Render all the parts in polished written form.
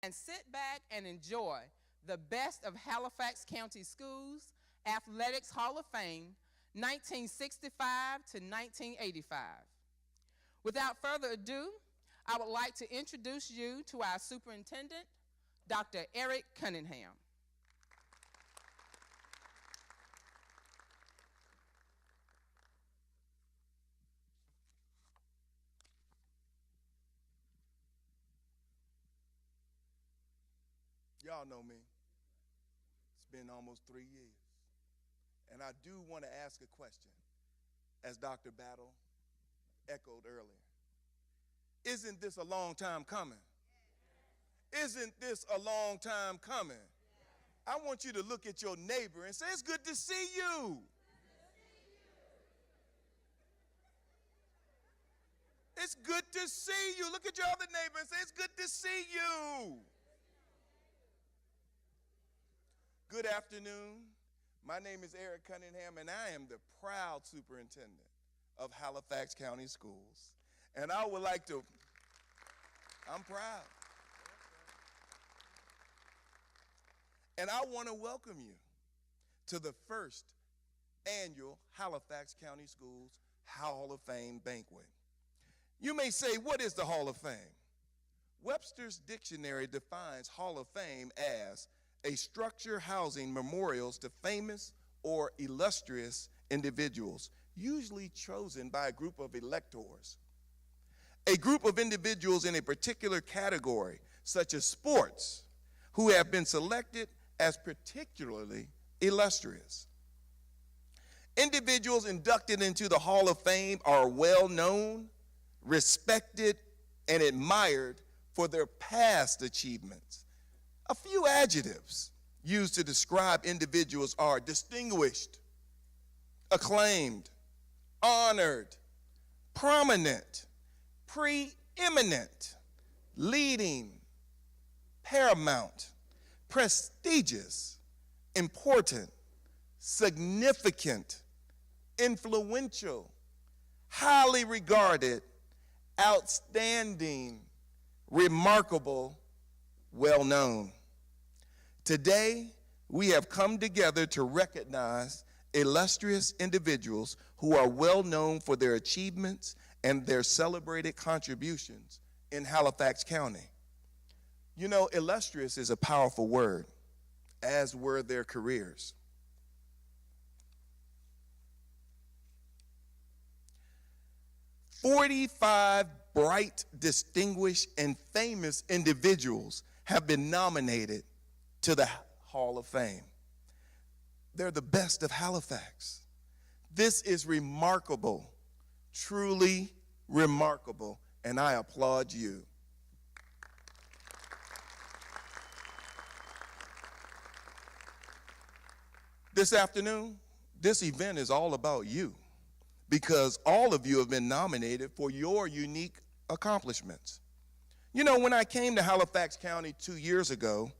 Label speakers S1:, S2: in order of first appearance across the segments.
S1: and sit back and enjoy the best of Halifax County Schools Athletics Hall of Fame, 1965 to 1985. Without further ado, I would like to introduce you to our superintendent, Dr. Eric Cunningham.
S2: Y'all know me. It's been almost 3 years. And I do want to ask a question, as Dr. Battle echoed earlier. Isn't this a long time coming? Isn't this a long time coming? I want you to look at your neighbor and say, it's good to see you. It's good to see you. Look at your other neighbor and say, it's good to see you. Good afternoon. My name is Eric Cunningham, and I am the proud superintendent of Halifax County Schools. And I would like to, I'm proud. And I want to welcome you to the first annual Halifax County Schools Hall of Fame banquet. You may say, what is the Hall of Fame? Webster's Dictionary defines Hall of Fame as a structure housing memorials to famous or illustrious individuals, usually chosen by a group of electors. A group of individuals in a particular category, such as sports, who have been selected as particularly illustrious. Individuals inducted into the Hall of Fame are well known, respected, and admired for their past achievements. A few adjectives used to describe individuals are distinguished, acclaimed, honored, prominent, preeminent, leading, paramount, prestigious, important, significant, influential, highly regarded, outstanding, remarkable, well-known. Today, we have come together to recognize illustrious individuals who are well known for their achievements and their celebrated contributions in Halifax County. You know, illustrious is a powerful word, as were their careers. "45 bright, distinguished, and famous individuals have been nominated to the Hall of Fame. They're the best of Halifax. This is remarkable, truly remarkable, and I applaud you. This afternoon, this event is all about you, because all of you have been nominated for your unique accomplishments. You know, when I came to Halifax County 2 years ago,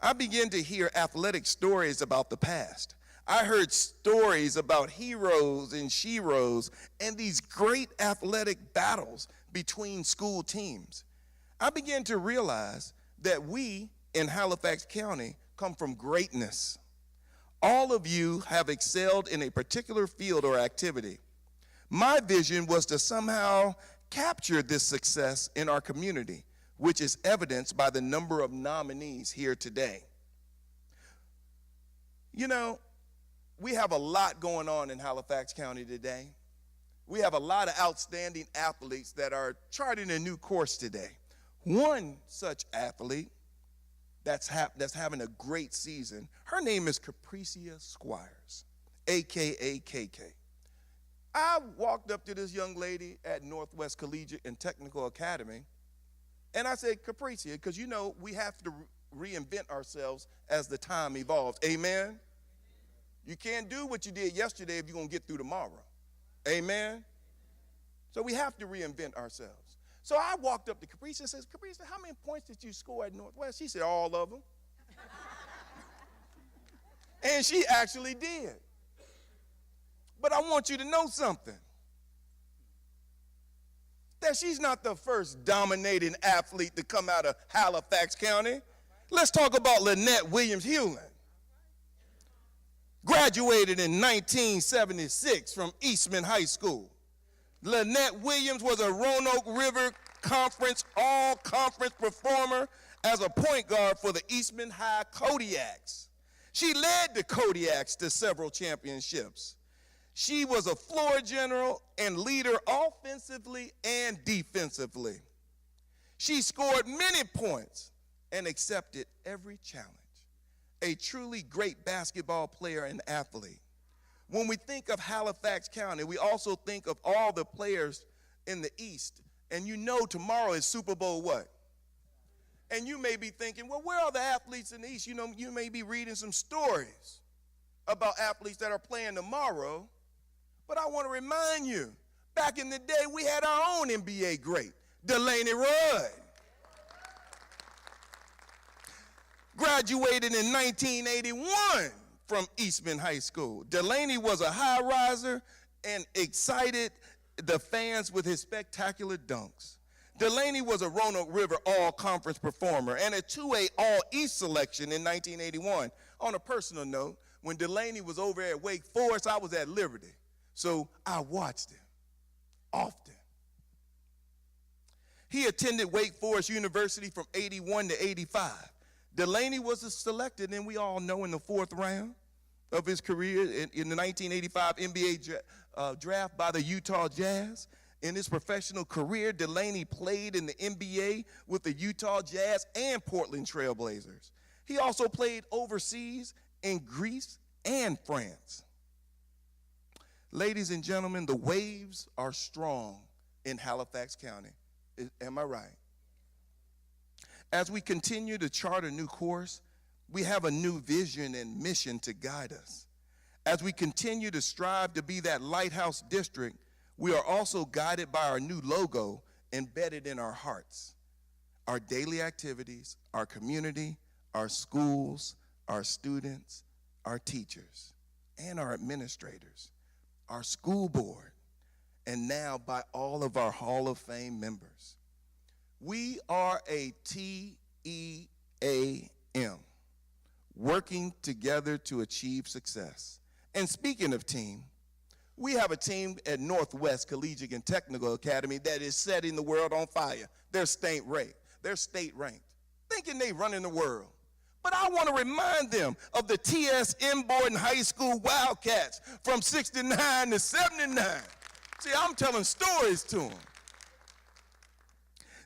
S2: I began to hear athletic stories about the past. I heard stories about heroes and sheroes and these great athletic battles between school teams. I began to realize that we in Halifax County come from greatness. All of you have excelled in a particular field or activity. My vision was to somehow capture this success in our community, which is evidenced by the number of nominees here today. You know, we have a lot going on in Halifax County today. We have a lot of outstanding athletes that are charting a new course today. One such athlete that's having a great season, her name is Capricia Squires, AKA KK. I walked up to this young lady at Northwest Collegiate and Technical Academy, and I said, Capricia, because you know we have to reinvent ourselves as the time evolves. Amen? You can't do what you did yesterday if you're going to get through tomorrow. Amen? So we have to reinvent ourselves. So I walked up to Capricia and said, Capricia, how many points did you score at Northwest? She said, all of them. And she actually did. But I want you to know something. That she's not the first dominating athlete to come out of Halifax County. Let's talk about Lynette Williams Hewlin. Graduated in 1976 from Eastman High School. Lynette Williams was a Roanoke River Conference all-conference performer as a point guard for the Eastman High Kodiaks. She led the Kodiaks to several championships. She was a floor general and leader offensively and defensively. She scored many points and accepted every challenge. A truly great basketball player and athlete. When we think of Halifax County, we also think of all the players in the East. And you know tomorrow is Super Bowl what? And you may be thinking, well, where are the athletes in the East? You know, you may be reading some stories about athletes that are playing tomorrow. But I want to remind you, back in the day, we had our own NBA great, Delaney Rudd. Graduated in 1981 from Eastman High School. Delaney was a high riser and excited the fans with his spectacular dunks. Delaney was a Roanoke River all-conference performer and a 2A All-East selection in 1981. On a personal note, when Delaney was over at Wake Forest, I was at Liberty, so I watched him often. He attended Wake Forest University from 81 to 85. Delaney was selected, and we all know, in the 4th round of his career in the 1985 NBA draft by the Utah Jazz. In his professional career, Delaney played in the NBA with the Utah Jazz and Portland Trail Blazers. He also played overseas in Greece and France. Ladies and gentlemen, the waves are strong in Halifax County. Am I right? As we continue to chart a new course, we have a new vision and mission to guide us. As we continue to strive to be that lighthouse district, we are also guided by our new logo embedded in our hearts. Our daily activities, our community, our schools, our students, our teachers, and our administrators, our school board, and now by all of our Hall of Fame members. We are a TEAM, working together to achieve success. And speaking of team, we have a team at Northwest Collegiate and Technical Academy that is setting the world on fire. They're state ranked. Thinking they running the world. But I want to remind them of the TS Borden High School Wildcats from 69 to 79. See, I'm telling stories to them.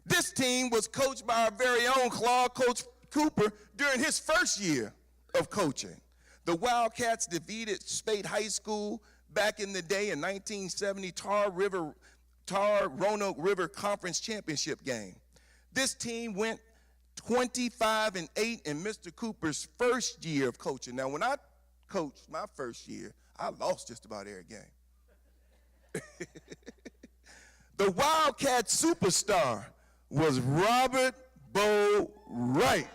S2: This team was coached by our very own Claude Coach Cooper during his first year of coaching. The Wildcats defeated Spate High School back in the day in 1970 Tar Roanoke River Conference Championship game. This team went 25-8 in Mr. Cooper's first year of coaching. Now, when I coached my first year, I lost just about every game. The Wildcat superstar was Robert Bo Wright.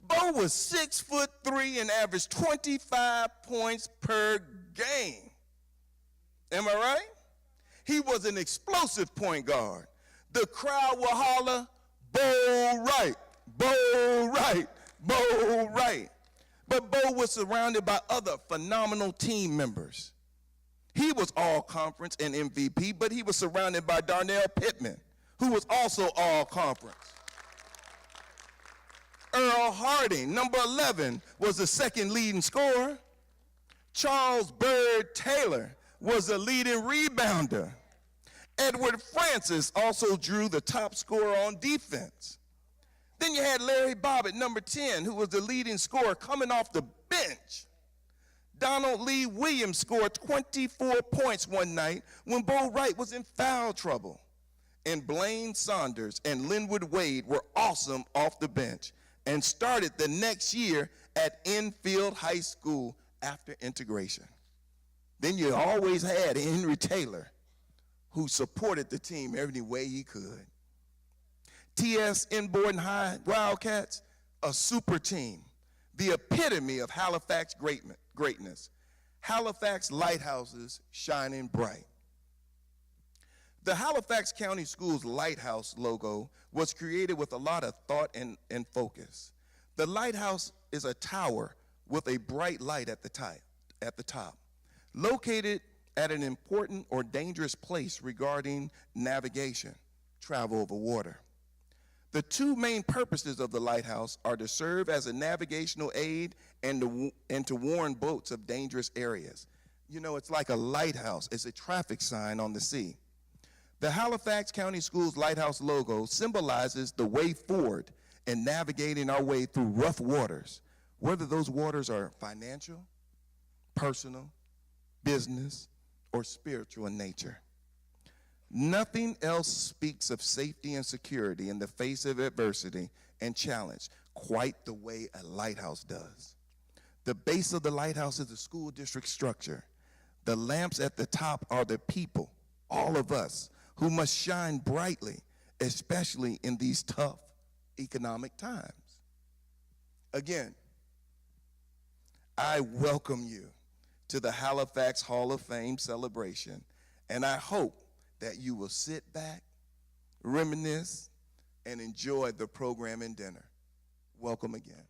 S2: Bo was 6'3" and averaged 25 points per game. Am I right? He was an explosive point guard. The crowd will holler, Bo Wright, Bo Wright, Bo Wright. But Bo was surrounded by other phenomenal team members. He was all-conference and MVP, but he was surrounded by Darnell Pittman, who was also all-conference. Earl Harding, number 11, was the second leading scorer. Charles Bird Taylor was the leading rebounder. Edward Francis also drew the top scorer on defense. Then you had Larry Bobbitt, number 10, who was the leading scorer coming off the bench. Donald Lee Williams scored 24 points one night when Bo Wright was in foul trouble. And Blaine Saunders and Linwood Wade were awesome off the bench and started the next year at Enfield High School after integration. Then you always had Henry Taylor, who supported the team every way he could. TS Borden High Wildcats, a super team, the epitome of Halifax greatness. Halifax lighthouses shining bright. The Halifax County Schools Lighthouse logo was created with a lot of thought and focus. The lighthouse is a tower with a bright light at the top, located at an important or dangerous place regarding navigation, travel over water. The two main purposes of the lighthouse are to serve as a navigational aid and to warn boats of dangerous areas. You know, it's like a lighthouse. It's a traffic sign on the sea. The Halifax County Schools Lighthouse logo symbolizes the way forward in navigating our way through rough waters, whether those waters are financial, personal, business, or spiritual in nature. Nothing else speaks of safety and security in the face of adversity and challenge quite the way a lighthouse does. The base of the lighthouse is the school district structure. The lamps at the top are the people, all of us, who must shine brightly, especially in these tough economic times. Again, I welcome you to the Halifax Hall of Fame celebration, and I hope that you will sit back, reminisce, and enjoy the program and dinner. Welcome again.